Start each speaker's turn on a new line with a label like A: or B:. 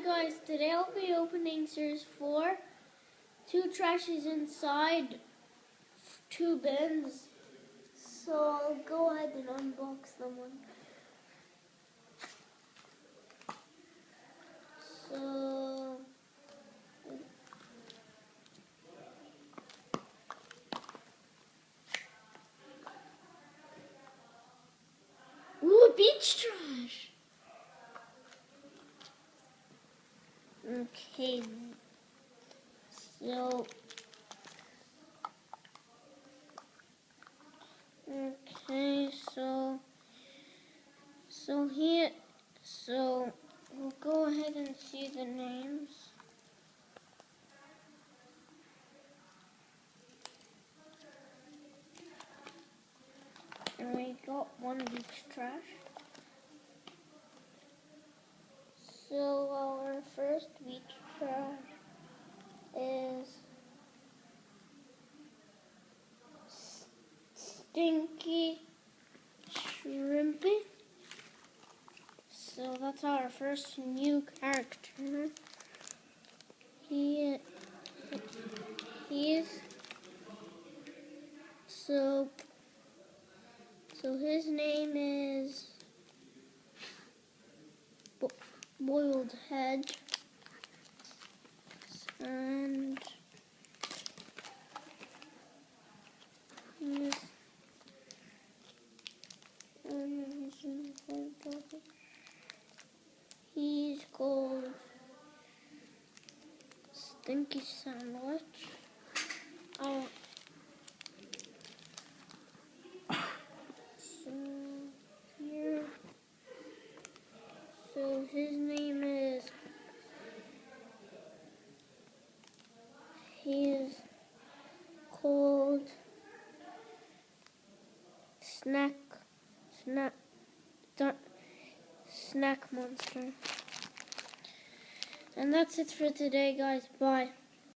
A: guys, today I'll be opening Series 4. 2 Trashies inside 2 bins. So I'll go ahead and unbox them one. So ooh, beach trash. Okay. So we'll go ahead and see the names. And we got one beach trash. So our first beach trash is Stinky Shrimpy. So that's our first new character. He is so his name is Boiled Head, and he's called Stinky Sandwich. So his name is, he's called Snack Monster. And that's it for today, guys. Bye.